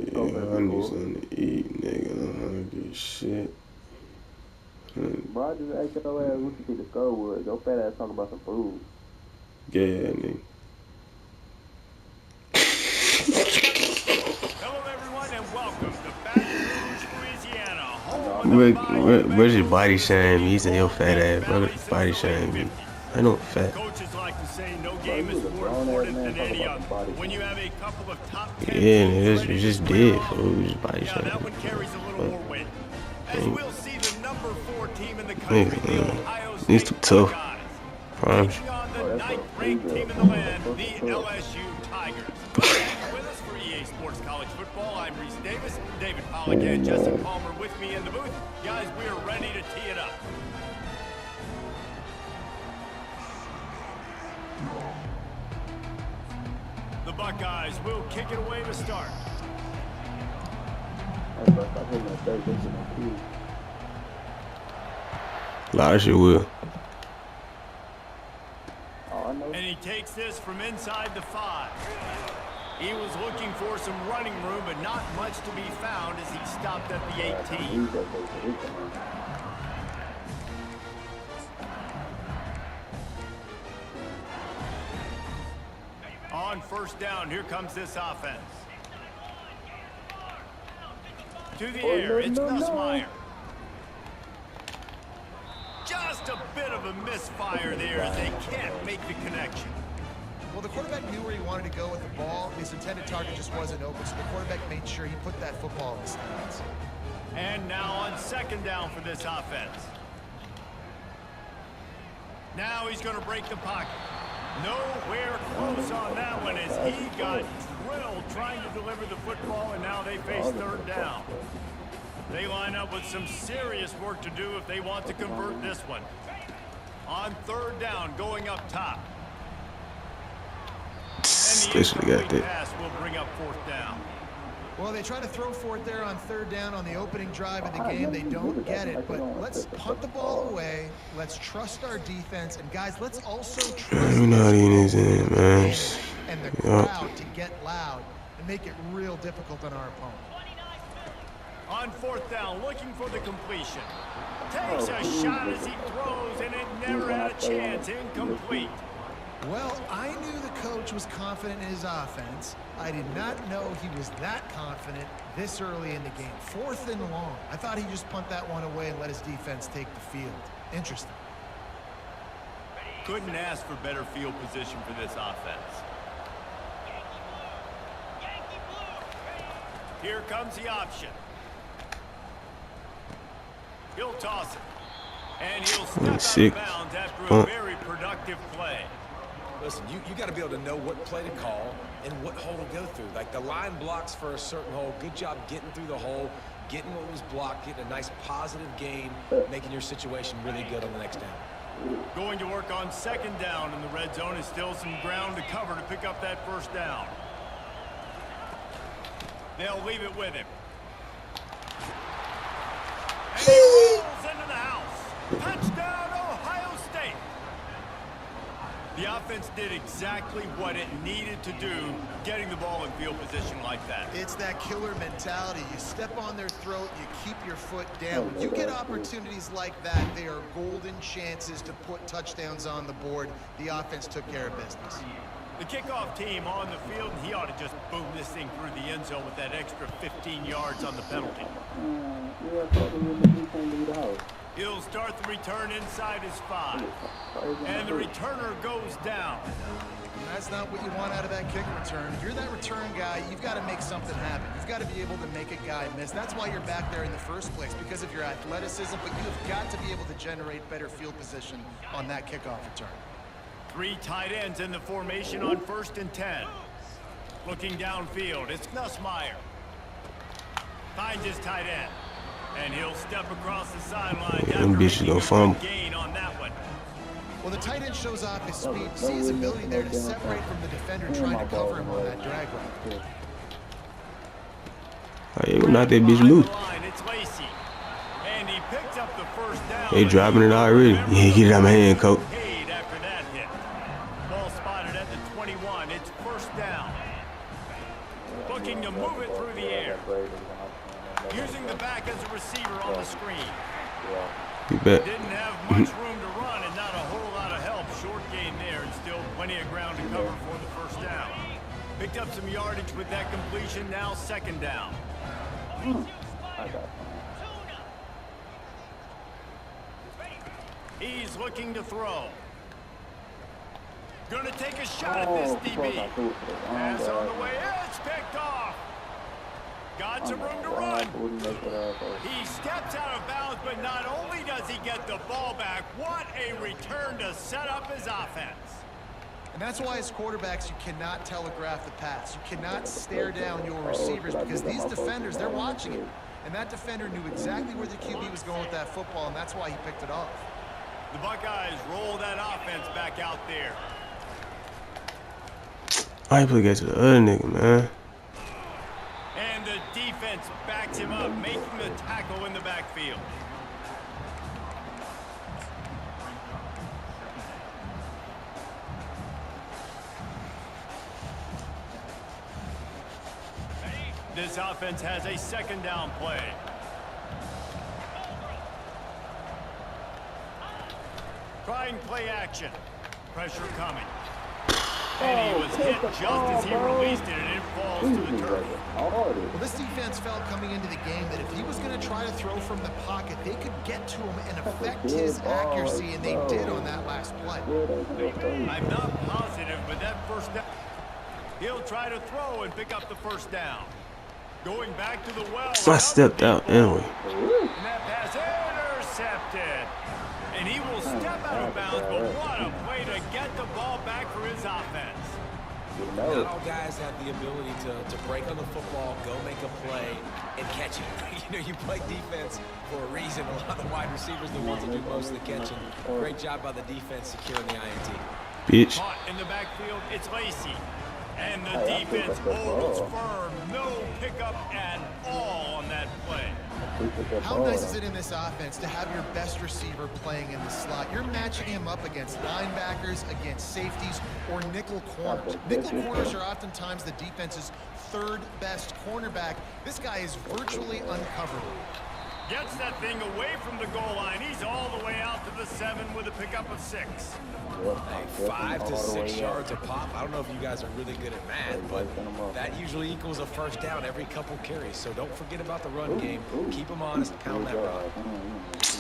I need something to eat, nigga. I'm hungry as shit. Bro, I just asked your ass what you think the score was. Your fat ass talking about some food. Yeah, nigga. Hello, everyone, and welcome to Baton Rouge, Louisiana. Where's your body shame? He said your fat ass, bro. Body shame me. I know fat. Coaches like to say no game is more important than any other. When you have a couple of top 10 Yeah, teams nigga, you just did, fool. You just body yeah, shame. that one carries a little more weight. As we'll see the number 4 team in the country, the Ohio State These too tough. Buckeyes, Promise. taking on the 9th-ranked team in the land, the LSU Tigers. With us for EA Sports College Football, I'm Reese Davis, David Pollack, and Justin Palmer with me in the booth. Guys, we are ready to tee it up. The Buckeyes will kick it away to start. A lot of shit will. And he takes this from inside the 5. He was looking for some running room, but not much to be found as he stopped at the 18. On first down, here comes this offense. To the air, it's Nussmeier. Just a bit of a misfire there as they can't make the connection. Well, the quarterback knew where he wanted to go with the ball. His intended target just wasn't open, so the quarterback made sure he put that football in the stands. And now on second down for this offense. Now he's going to break the pocket. Nowhere close on that one as he got drilled trying to deliver the football, and now they face third down. They line up with some serious work to do if they want to convert this one. On third down, going up top. And the incomplete pass will bring up fourth down. Well, they try to throw for it there on third down on the opening drive of the game. They don't get it, but let's punt the ball away. Let's trust our defense. And, guys, let's also trust and the crowd to get loud and make it real difficult on our opponent. On fourth down, looking for the completion. Takes a shot as he throws, and it never had a chance. Incomplete. Well, I knew the coach was confident in his offense. I did not know he was that confident this early in the game. Fourth and long. I thought he'd just punt that one away and let his defense take the field. Interesting. Couldn't ask for better field position for this offense. Here comes the option. He'll toss it. And he'll step out of bounds after a very productive play. Listen, you got to be able to know what play to call and what hole to go through. Like the line blocks for a certain hole. Good job getting through the hole, getting what was blocked, getting a nice positive gain, making your situation really good on the next down. Going to work on second down, and the red zone is still some ground to cover to pick up that first down. They'll leave it with him. And he rolls into the house. Touchdown, Ohio State. The offense did exactly what it needed to do, getting the ball in field position like that. It's that killer mentality. You step on their throat, you keep your foot down. When you get opportunities like that, they are golden chances to put touchdowns on the board. The offense took care of business. The kickoff team on the field, and he ought to just boom this thing through the end zone with that extra 15 yards on the penalty. He'll start the return inside his 5. And the returner goes down. That's not what you want out of that kick return. If you're that return guy, you've got to make something happen. You've got to be able to make a guy miss. That's why you're back there in the first place, because of your athleticism, but you've got to be able to generate better field position on that kickoff return. 3 tight ends in the formation on 1st and 10. Looking downfield, it's Nussmeier. Finds his tight end. And he'll step across the sideline after making a good gain on that one. Well, the tight end shows off his speed. See his ability there to separate from the defender trying to cover him on that drag route. Hey, we're not that bitch loose. And he picks up the first down. They dropping it already. Yeah, get it out of my hand, coach. After that hit. Ball spotted at the 21. It's first down. Looking to move it through the air. Using the back as a receiver on the screen. You bet. Didn't have much room to run and not a whole lot of help. Short gain there and still plenty of ground to cover for the first down. Picked up some yardage with that completion. Now second down. He's looking to throw. Gonna take a shot at this DB. Pass on the way. It's picked off. Got some room to run. He steps out of bounds, but not only does he get the ball back, what a return to set up his offense. And that's why as quarterbacks, you cannot telegraph the pass. You cannot stare down your receivers because these defenders, they're watching it. And that defender knew exactly where the QB was going with that football, and that's why he picked it off. The Buckeyes roll that offense back out there. I ain't play to the other nigga, man. And the defense backs him up, making the tackle in the backfield. This offense has a second down play. Trying play action. Pressure coming. And he was hit just as he released it, and it falls to the turf. Well, this defense felt coming into the game that if he was going to try to throw from the pocket, they could get to him and affect his accuracy, and they did on that last play. I'm not positive, but that first down, he'll try to throw and pick up the first down. Going back to the well. I stepped out anyway. And that pass intercepted. And he will step out of bounds, but what a play to get the ball back for his offense. Not all guys have the ability to break on the football, go make a play, and catch it. You know, you play defense for a reason. A lot of the wide receivers, the ones that do most of the catching. Great job by the defense securing the INT. Bitch. Caught in the backfield, it's Lacey. And the defense holds firm. No pickup at all on that play. How nice is it in this offense to have your best receiver playing in the slot? You're matching him up against linebackers, against safeties, or nickel corners. Nickel corners are oftentimes the defense's third best cornerback. This guy is virtually uncoverable. Gets that thing away from the goal line. He's all the way out to the 7 with a pickup of 6. Hey, 5 to 6 yards a pop. I don't know if you guys are really good at math, but that usually equals a first down every couple carries. So don't forget about the run game. Keep them honest, pound that rock.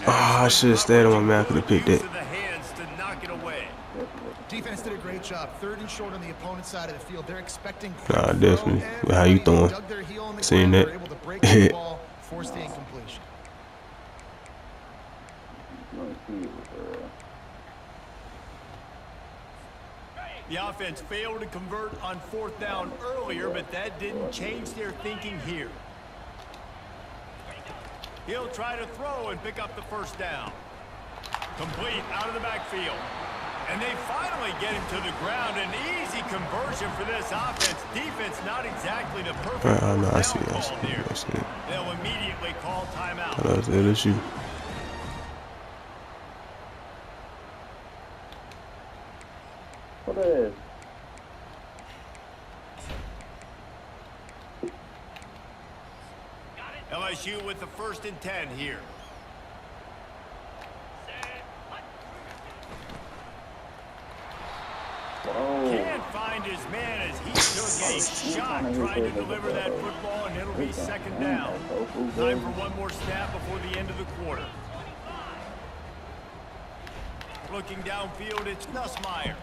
I should have stayed on my man. Could have picked it. The hands to knock it away. Defense did a great job. 3rd and short on the opponent's side of the field. They're expecting. Nah, definitely. How you throwing? Seeing that. Able to break the ball, force the incompletion. The offense failed to convert on 4th down earlier, but that didn't change their thinking here. He'll try to throw and pick up the first down. Complete out of the backfield. And they finally get him to the ground. An easy conversion for this offense. Defense not exactly the perfect I see it. They'll immediately call timeout. That's LSU. What is? LSU with the 1st and 10 here. Can't find his man as he took a shot trying to deliver that football, and it'll be 2nd down. Time for one more snap before the end of the quarter. Looking downfield, it's Nussmeier.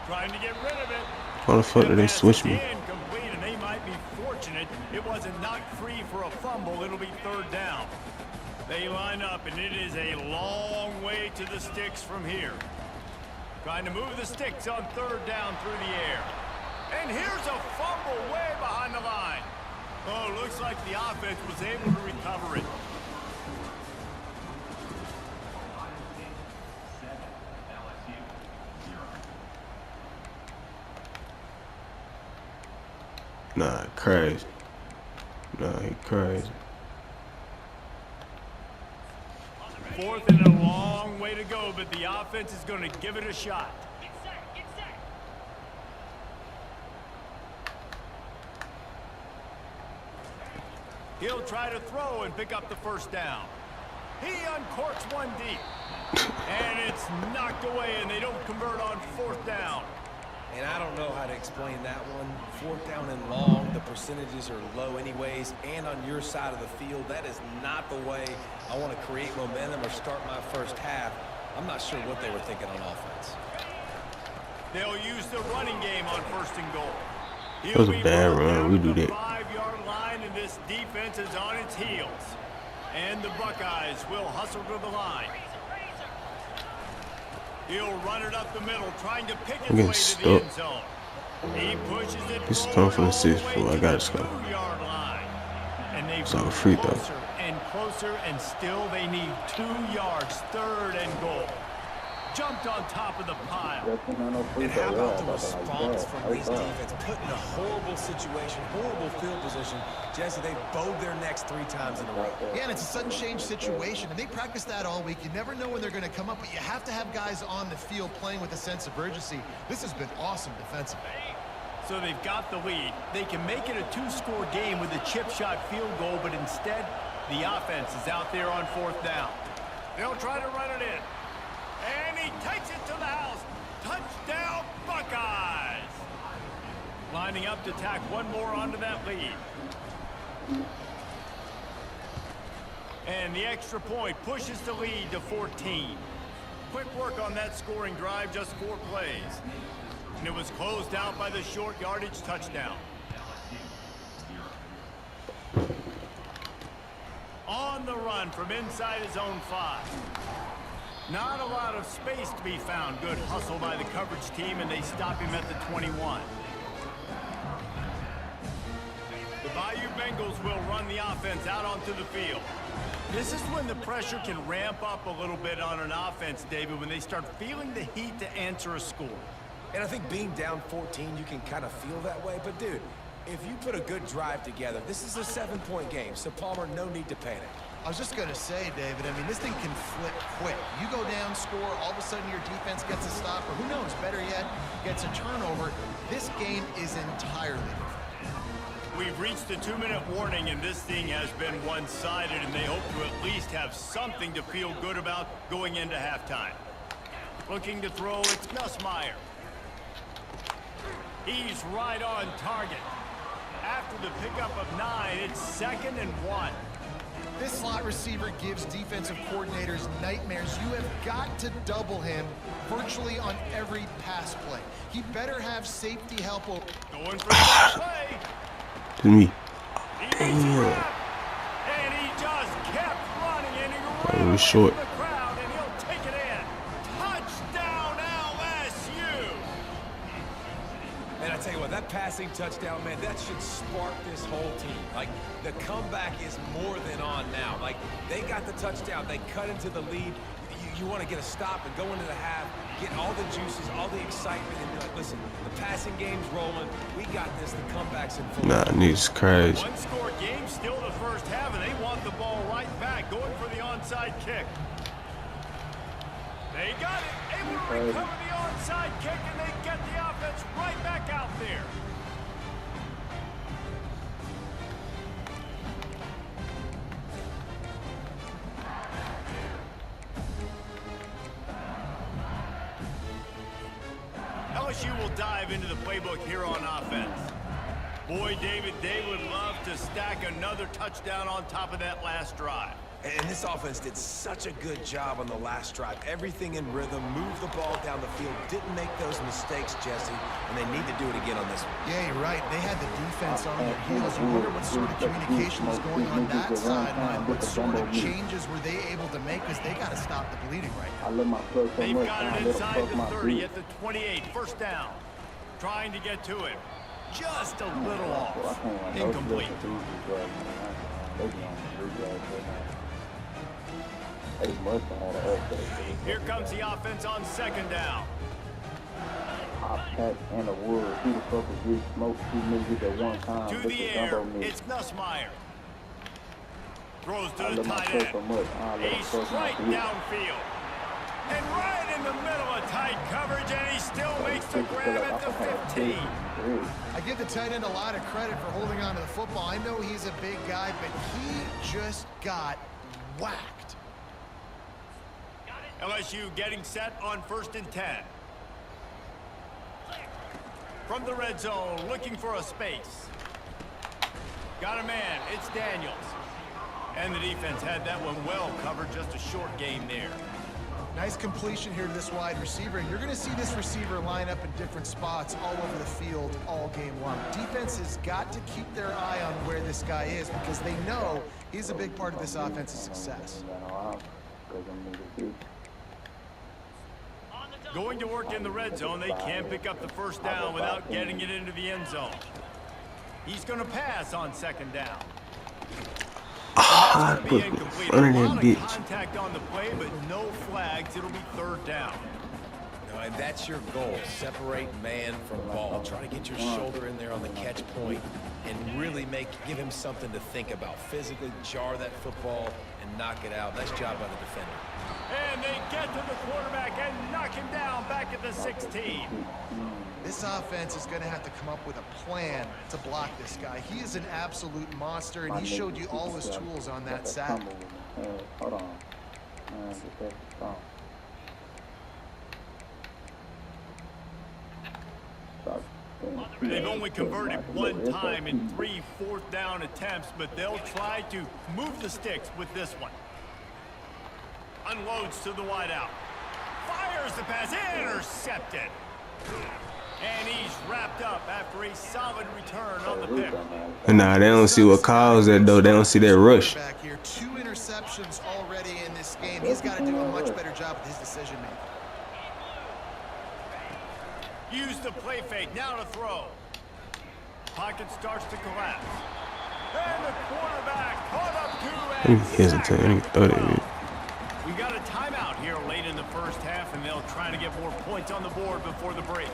Trying to get rid of it. How the fuck did they switch me? Incomplete, and they might be fortunate it wasn't knocked free for a fumble. It'll be 3rd down. They line up, and it is a long way to the sticks from here. Trying to move the sticks on 3rd down through the air. And here's a fumble way behind the line. Oh, looks like the offense was able to recover it. Nah, crazy. Nah, he crazy. 4th and a long way to go, but the offense is going to give it a shot. He'll try to throw and pick up the first down. He uncorks one deep. And it's knocked away, and they don't convert on fourth down. And I don't know how to explain that one. Fourth down and long, the percentages are low anyways, and on your side of the field, that is not the way I want to create momentum or start my first half. I'm not sure what they were thinking on offense. They'll use the running game on first and goal. That was a bad run. We do that. 5-yard line, and this defense is on its heels. And the Buckeyes will hustle to the line. He'll run it up the middle, trying to pick his way to the end zone. He pushes it. This is coming from the 6-4. I got it, Scott. And they it's like a free throw. Closer, and still they need 2 yards. Third and goal. Jumped on top of the pile. And how about the response from this defense? Put in a horrible situation, horrible field position. Jesse, they bowed their necks 3 times in a row. Yeah, and it's a sudden change situation, and they practice that all week. You never know when they're going to come up, but you have to have guys on the field playing with a sense of urgency. This has been awesome defensively. So they've got the lead. They can make it a 2-score game with a chip shot field goal, but instead, the offense is out there on fourth down. They'll try to run it in. And he takes it to the house. Touchdown, Buckeyes. Lining up to tack one more onto that lead. And the extra point pushes the lead to 14. Quick work on that scoring drive, just 4 plays. And it was closed out by the short yardage touchdown. On the run from inside his own 5. Not a lot of space to be found. Good hustle by the coverage team, and they stop him at the 21. The Bayou Bengals will run the offense out onto the field. This is when the pressure can ramp up a little bit on an offense, David, when they start feeling the heat to answer a score. And I think being down 14, you can kind of feel that way. But, dude, if you put a good drive together, this is a 7-point game. So, Palmer, no need to panic. I was just going to say, David, I mean, this thing can flip quick. You go down, score, all of a sudden your defense gets a stop, or who knows, better yet, gets a turnover. This game is entirely different. We've reached the 2-minute warning, and this thing has been one-sided, and they hope to at least have something to feel good about going into halftime. Looking to throw, it's Nussmeier. He's right on target. After the pickup of 9, it's 2nd and 1. This slot receiver gives defensive coordinators nightmares. You have got to double him virtually on every pass play. He better have safety help. Going for the play. To me. Damn. And he just kept running, and he ran short. the crowd, and he'll take it in. Touchdown, LSU. And I tell you what, that passing touchdown, man, that should spark this whole team. Like, the comeback is more than on now. Like, they got the touchdown. They cut into the lead. You want to get a stop and go into the half, get all the juices, all the excitement, and be like, listen, the passing game's rolling. We got this. The comeback's in full. Nah, niggas crazy. 1-score game, still the first half, and they want the ball right back, going for the onside kick. They got it, able to recover the onside kick, and they get the offense right back out there. LSU will dive into the playbook here on offense. Boy, David, they would love to stack another touchdown on top of that last drive. And this offense did such a good job on the last drive. Everything in rhythm, moved the ball down the field, didn't make those mistakes, Jesse, and they need to do it again on this one. Yeah, you're right. They had the defense on their heels. You wonder what sort of communication was going on that sideline. What sort of changes were they able to make, because they got to stop the bleeding right now. They've got it inside the 30 at the 28. First down. Trying to get to it. Just a little off. Incomplete. Here comes the offense on 2nd down. To the air, it's Nussmeier. Throws to the tight end. A strike downfield. And right in the middle of tight coverage, and he still makes the grab at the 15. I give the tight end a lot of credit for holding on to the football. I know he's a big guy, but he just got whacked. LSU getting set on 1st and 10. From the red zone, looking for a space. Got a man, it's Daniels. And the defense had that one well covered, just a short game there. Nice completion here to this wide receiver. And you're going to see this receiver line up in different spots all over the field all game long. Defense has got to keep their eye on where this guy is because they know he's a big part of this offense's success. Going to work in the red zone, they can't pick up the 1st down without getting it into the end zone. He's going to pass on 2nd down. Ah, I put in front of that bitch. Contact on the play, but no flags. It'll be 3rd down. No, and that's your goal. Separate man from ball. Try to get your shoulder in there on the catch point and really give him something to think about. Physically jar that football and knock it out. Nice job by the defender. And they get to the quarterback and knock him down back at the 16. This offense is going to have to come up with a plan to block this guy. He is an absolute monster, and he showed you all his tools on that sack. Hold on. They've only converted 1 time in 3 4th down attempts, but they'll try to move the sticks with this one. Unloads to the wideout. Fires the pass, intercepted. And he's wrapped up after a solid return on the pick. Nah, they don't see what caused that though. They don't see that rush. Back here, 2 interceptions already in this game. He's got to do a much better job with his decision making. Use the play fake, now to throw. Pocket starts to collapse. And the quarterback caught up to Let me hesitate. Let me throw that bitch. We got a timeout here late in the 1st half, and they'll try to get more points on the board before the break.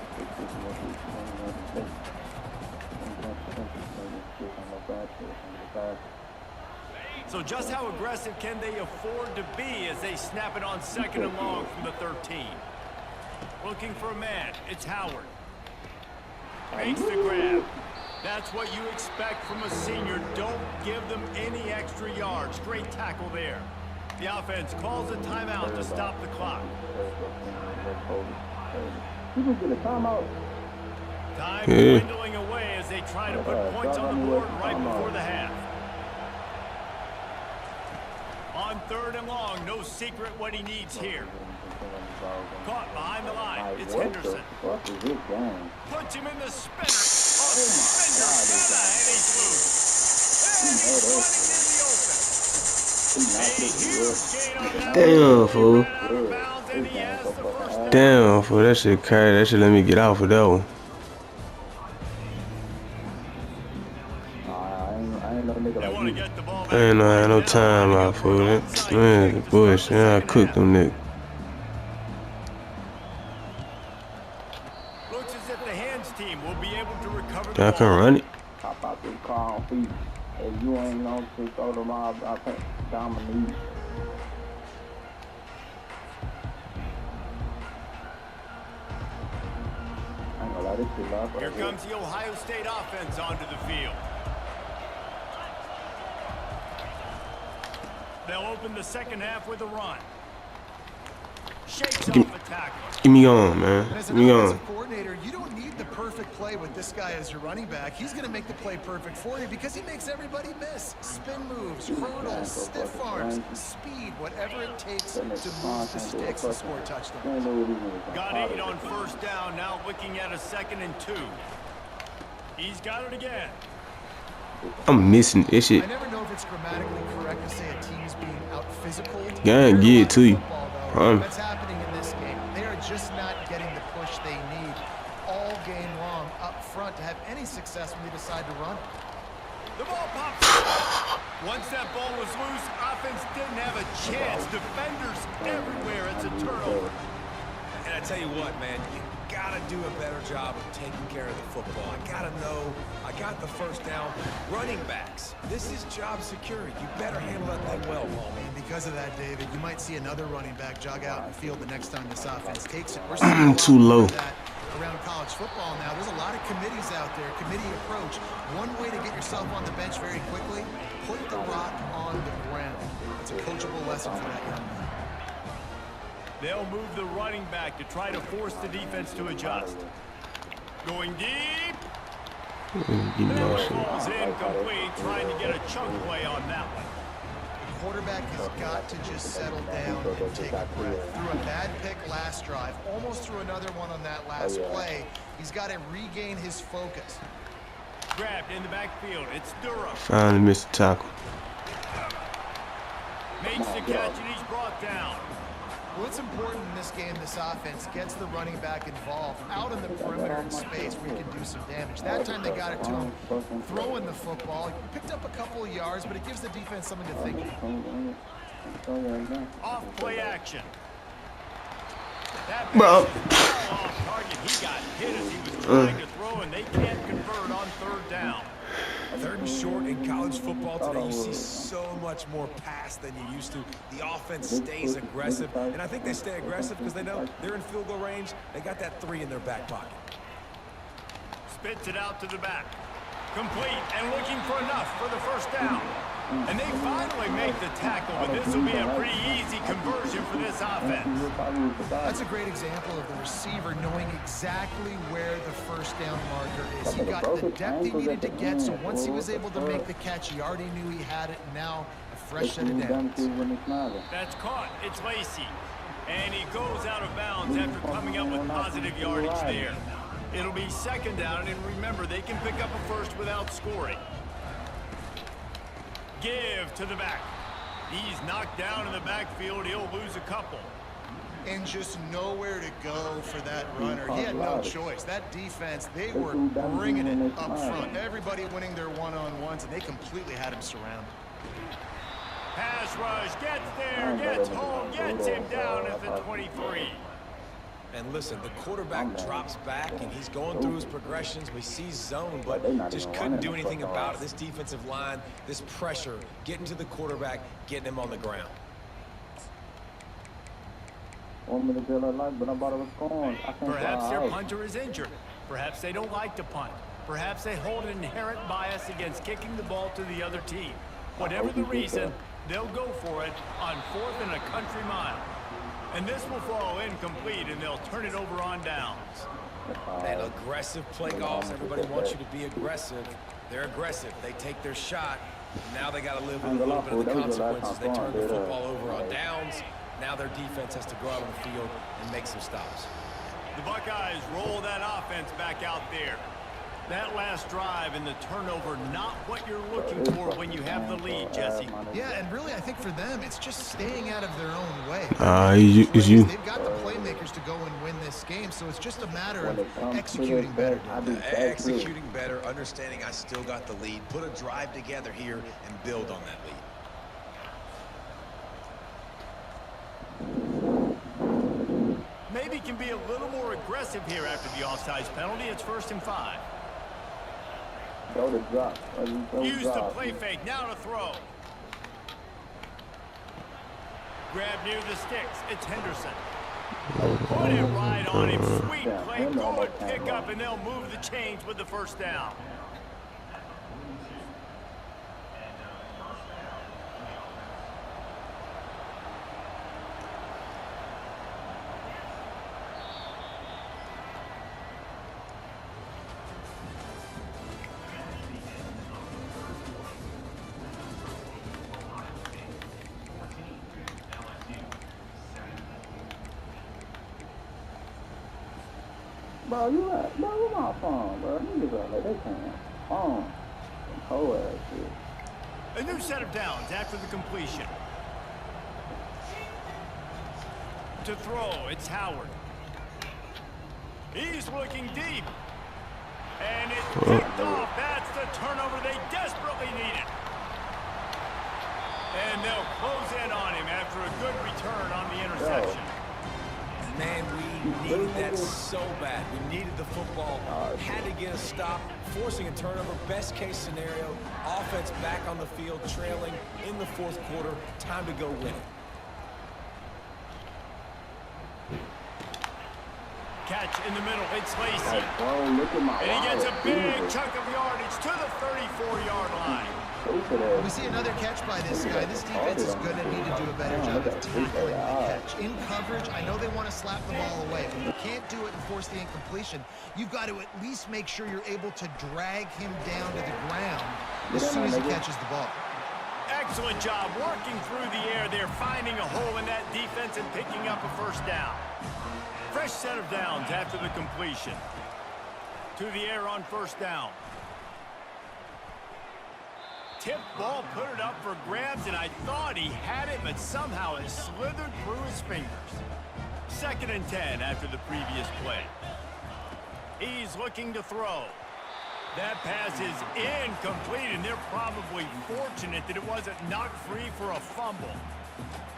So just how aggressive can they afford to be as they snap it on 2nd and long from the 13? Looking for a man, it's Howard. Makes the grab. That's what you expect from a senior. Don't give them any extra yards. Great tackle there. The offense calls a timeout to stop the clock. Time dwindling away as they try to put points on the board right before the half. On 3rd and long, no secret what he needs here. Caught behind the line, it's Henderson. Puts him in the spinner. Oh, spinner, and he's loose. And he's running in the open. Damn, fool. Damn, fool. That shit carry. That shit let me get out of that one. I ain't had no time out, fool. That man, bullshit. I cooked them niggas. Looks as if the hands team will be able to recover. I can run it. Pop out this car on feet. If you ain't on to throw them out, I'll take down my knees. I ain't gonna let this shit up. Here comes the Ohio State offense onto the field. They'll open the 2nd half with a run. Shakes off a tackle. Give me on, man. As Give an me on. offensive coordinator, you don't need the perfect play with this guy as your running back. He's going to make the play perfect for you because he makes everybody miss. Spin moves, hurdles, stiff arms, speed, whatever it takes to move the sticks and score a touchdown. Got 8 on 1st down, now looking at a 2nd and 2. He's got it again. I'm missing this shit. I never know if it's grammatically correct to say a team's being out physical. Yeah, get it to you. That's happening in this game. They are just not getting the push they need all game long up front to have any success when they decide to run it. The ball pops. Once that ball was loose, offense didn't have a chance. Defenders everywhere. It's a turnover. And I tell you what, man, you gotta do a better job of taking care of the football. I gotta know I got the first down. Running backs, this is job security. You better handle that thing well, Paul. And because of that, David, you might see another running back jog out in the field the next time this offense takes it. We're seeing too low. That around college football now. There's a lot of committees out there, committee approach. One way to get yourself on the bench very quickly, put the rock on the ground. It's a coachable lesson for that young man. They'll move the running back to try to force the defense to adjust. Going deep. Ball's incomplete, trying to get a chunk play on that one. The quarterback has got to just settle down and take a breath. Threw a bad pick last drive, almost threw another one on that last play. He's got to regain his focus. Grabbed in the backfield. It's Durham. Finally missed the tackle. Makes the catch and he's brought down. What's important in this game, this offense gets the running back involved out in the perimeter in space where he can do some damage. That time they got it to him throwing the football. He picked up a couple of yards, but it gives the defense something to think about. Off play action. That Bro. off target. He got hit as he was trying to throw, and they can't convert on third down. Third and short in college football today, you see so much more pass than you used to. The offense stays aggressive, and I think they stay aggressive because they know they're in field goal range. They got that 3 in their back pocket. Spits it out to the back. Complete and looking for enough for the first down. And they finally make the tackle, but this will be a pretty easy conversion for this offense. That's a great example of the receiver knowing exactly where the first down marker is. He got the depth he needed to get, so once he was able to make the catch, he already knew he had it. Now, a fresh set of downs. That's caught. It's Lacey. And he goes out of bounds after coming up with positive yardage there. It'll be second down, and remember, they can pick up a first without scoring. Give to the back. He's knocked down in the backfield. He'll lose a couple. And just nowhere to go for that runner. He had no choice. That defense, they were bringing it up front. Everybody winning their one-on-ones, and they completely had him surrounded. Pass rush, gets there, gets home, gets him down at the 23. And listen, the quarterback drops back, and he's going through his progressions. We see zone, but just couldn't do anything about it. This defensive line, this pressure, getting to the quarterback, getting him on the ground. Perhaps their punter is injured. Perhaps they don't like to punt. Perhaps they hold an inherent bias against kicking the ball to the other team. Whatever the reason, they'll go for it on 4th and a country mile. And this will fall incomplete, and they'll turn it over on downs. And aggressive play calls. Everybody wants you to be aggressive. They're aggressive. They take their shot. Now they got to live with a little bit of the consequences. They turn the football over on downs. Now their defense has to go out on the field and make some stops. The Buckeyes roll that offense back out there. That last drive and the turnover, not what you're looking for when you have the lead, Jesse. Yeah, and really, I think for them, it's just staying out of their own way. It's you. They've got the playmakers to go and win this game, so it's just a matter of executing better. Executing better, understanding I still got the lead. Put a drive together here and build on that lead. Maybe can be a little more aggressive here after the offsides penalty. It's 1st and 5. Use the play fake. Now to throw. Grab near the sticks. It's Henderson. Put it right on him. Sweet play. Good pickup, and they'll move the chains with the first down. Bro, you at? Bro, where my phone, bro? Niggas are like, they can't. Phone. Whole ass shit. A new set of downs after the completion. To throw, it's Howard. He's looking deep. And it's picked off. That's the turnover they desperately needed. And they'll close in on him after a good return on the interception. Man, we needed that so bad. We needed the football, had to get a stop, forcing a turnover. Best case scenario, offense back on the field, trailing in the fourth quarter. Time to go win it. Catch in the middle. It's Lacey. Oh, look at my And he gets a big chunk of yardage to the 34-yard line. We see another catch by this guy. This defense is going to need to do a better job of tackling the catch. In coverage, I know they want to slap the ball away, but you can't do it and force the incompletion. You've got to at least make sure you're able to drag him down to the ground as soon as he catches the ball. Excellent job working through the air there, finding a hole in that defense and picking up a first down. Fresh set of downs after the completion. To the air on first down. Tip ball, put it up for grabs, and I thought he had it, but somehow it slithered through his fingers. 2nd and 10 after the previous play. He's looking to throw. That pass is incomplete, and they're probably fortunate that it wasn't knocked free for a fumble.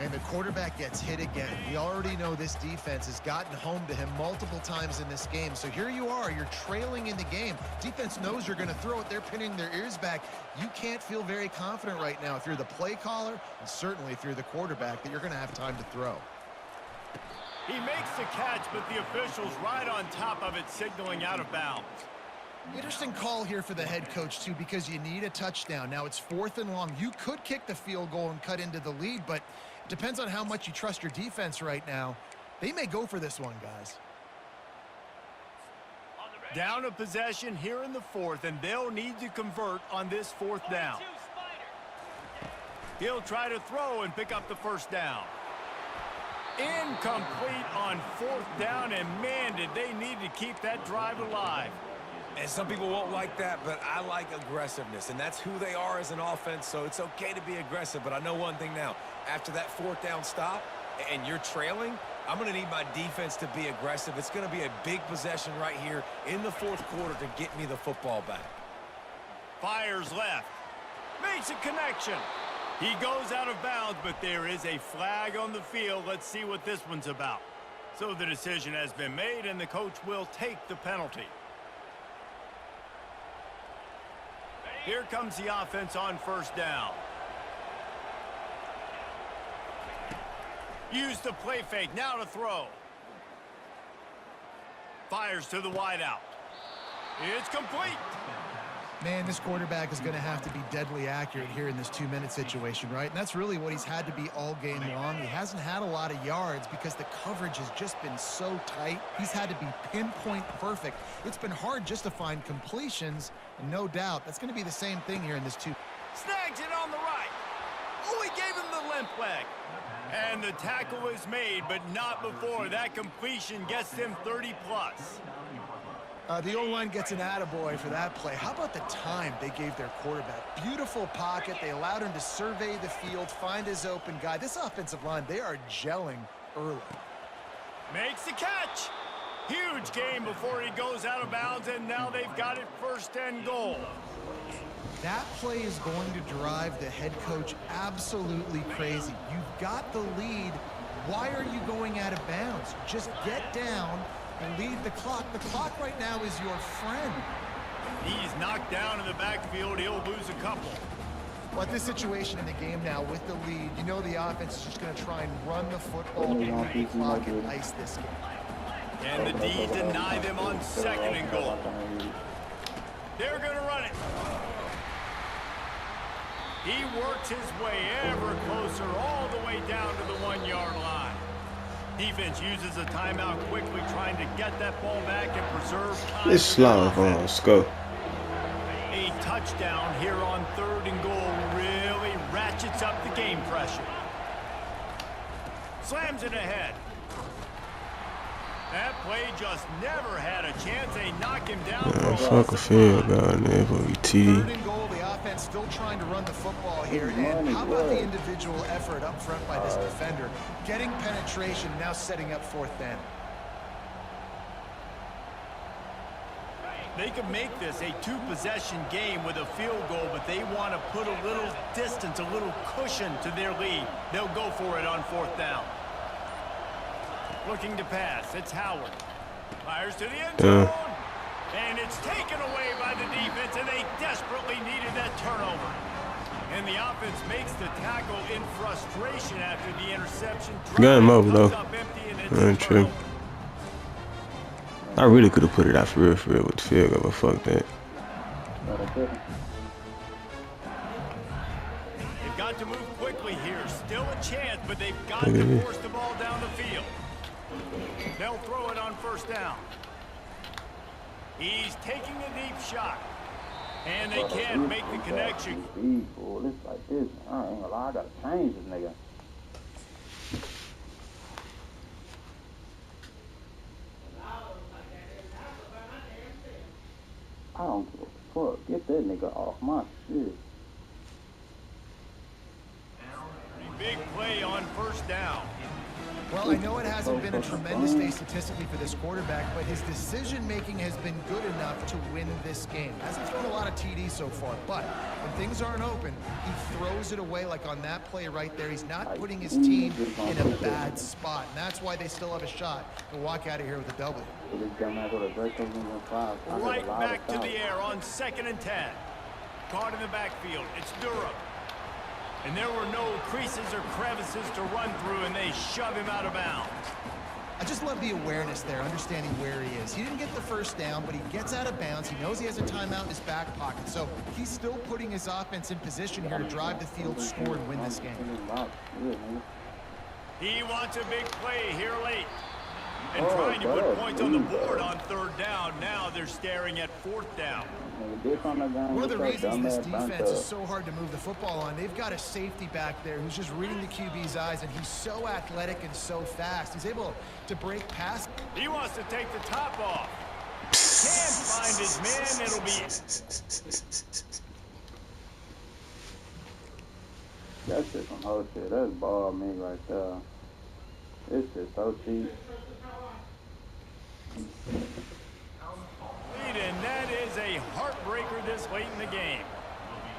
And the quarterback gets hit again. We already know this defense has gotten home to him multiple times in this game. So here you are, you're trailing in the game. Defense knows you're going to throw it. They're pinning their ears back. You can't feel very confident right now if you're the play caller, and certainly if you're the quarterback, that you're going to have time to throw. He makes the catch, but the official's right on top of it, signaling out of bounds. Interesting call here for the head coach, too, because you need a touchdown. Now it's 4th and long. You could kick the field goal and cut into the lead, but it depends on how much you trust your defense right now. They may go for this one, guys. Down a possession here in the 4th, and they'll need to convert on this 4th down. He'll try to throw and pick up the first down. Incomplete on 4th down, and man, did they need to keep that drive alive. And some people won't like that, but I like aggressiveness, and that's who they are as an offense, so it's okay to be aggressive. But I know one thing now. After that 4th down stop and you're trailing, I'm going to need my defense to be aggressive. It's going to be a big possession right here in the 4th quarter to get me the football back. Fires left. Makes a connection. He goes out of bounds, but there is a flag on the field. Let's see what this one's about. So the decision has been made, and the coach will take the penalty. Here comes the offense on first down. Use the play fake, now to throw. Fires to the wideout. It's complete. Man, this quarterback is going to have to be deadly accurate here in this 2-minute situation, right? And that's really what he's had to be all game long. He hasn't had a lot of yards because the coverage has just been so tight. He's had to be pinpoint perfect. It's been hard just to find completions, and no doubt that's going to be the same thing here in this 2. Snags it on the right. Oh, he gave him the limp leg. And the tackle is made, but not before that completion gets them 30-plus. The O-line gets an attaboy for that play. How about the time they gave their quarterback? Beautiful pocket. They allowed him to survey the field, find his open guy. This offensive line, they are gelling early. Makes the catch. Huge gain before he goes out of bounds, and now they've got it 1st and goal. That play is going to drive the head coach absolutely crazy. You've got the lead. Why are you going out of bounds? Just get down and lead the clock. The clock right now is your friend. He's knocked down in the backfield. He'll lose a couple. But this situation in the game now with the lead, you know the offense is just going to try and run the football, beat the clock, and ice this game. And the D deny them on 2nd and goal. They're going to run it. He works his way ever closer all the way down to the 1-yard line. Defense uses a timeout quickly, trying to get that ball back and preserve time. It's slow. Let's go. A touchdown here on 3rd and goal really ratchets up the game pressure. Slams it ahead. That play just never had a chance. They knock him down. Fuck a field goal in there for TD. 3rd and goal, the offense still trying to run the football here. And how about the individual effort up front by this defender? Getting penetration, now setting up 4th down. They could make this a 2-possession game with a field goal, but they want to put a little distance, a little cushion to their lead. They'll go for it on 4th down. Looking to pass. It's Howard. Fires to the end zone. And it's taken away by the defense, and they desperately needed that turnover. And the offense makes the tackle in frustration after the interception. Got him over though. Up empty, and it's True. I really could have put it out for real with the field goal, but fuck that. They've got to move quickly here. Still a chance, but they've got to force the ball down the field. They'll throw it on first down. He's taking a deep shot. And they can't make the connection. This like this. I ain't gonna lie, I gotta change this nigga. I don't give a fuck. Get that nigga off my shit. Big play on first down. Well, I know it hasn't been a tremendous day statistically for this quarterback, but his decision-making has been good enough to win this game. Hasn't thrown a lot of TDs so far, but when things aren't open, he throws it away like on that play right there. He's not putting his team in a bad spot, and that's why they still have a shot to walk out of here with a W. Right back to the air on 2nd and 10. Caught in the backfield. It's Durham. And there were no creases or crevices to run through, and they shove him out of bounds. I just love the awareness there, understanding where he is. He didn't get the first down, but he gets out of bounds. He knows he has a timeout in his back pocket, so he's still putting his offense in position here to drive the field, score, and win this game. He wants a big play here late. And trying to put points on the board on 3rd down. Now they're staring at 4th down. One of the reasons this defense is so hard to move the football on, they've got a safety back there who's just reading the QB's eyes, and he's so athletic and so fast. He's able to break past. He wants to take the top off. Can't find his man. It'll be... That's just some whole shit. That's ball me right there. It's just so cheap. And that is a heartbreaker this late in the game.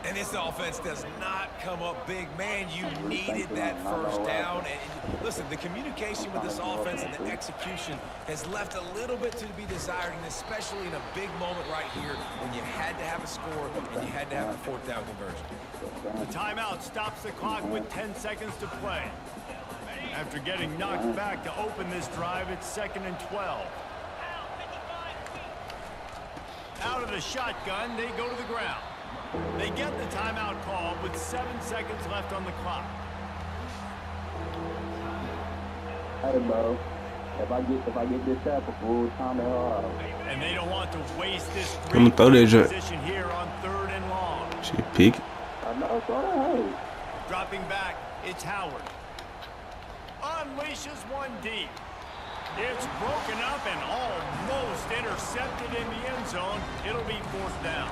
And this offense does not come up big. Man, you needed that first down. And listen, the communication with this offense and the execution has left a little bit to be desired, and especially in a big moment right here when you had to have a score and you had to have the 4th down conversion. The timeout stops the clock with 10 seconds to play. After getting knocked back to open this drive, it's 2nd and 12. Out of the shotgun, they go to the ground. They get the timeout called with 7 seconds left on the clock. Hey, bro. If I get this tackle, full time they hard. And they don't want to waste this I'm gonna throw that position here on 3rd and long. She peek. I know, so hey. Dropping back, it's Howard. Unleashes one deep. It's broken up and almost intercepted in the end zone. It'll be 4th down.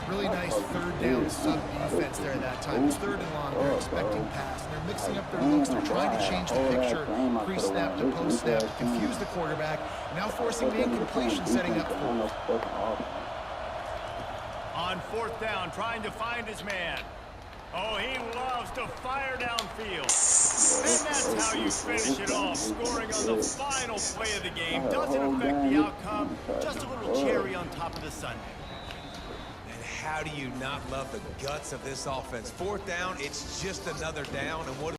Really nice 3rd down sub-defense there that time. It's 3rd and long. They're expecting pass. They're mixing up their looks. They're trying to change the picture, pre-snap to post-snap, confuse the quarterback. Now forcing the incompletion, setting up for. On 4th down, trying to find his man. Oh, he loves to fire downfield. And that's how you finish it off, scoring on the final play of the game. Doesn't affect the outcome, just a little cherry on top of the sundae. And how do you not love the guts of this offense? 4th down, it's just another down, and what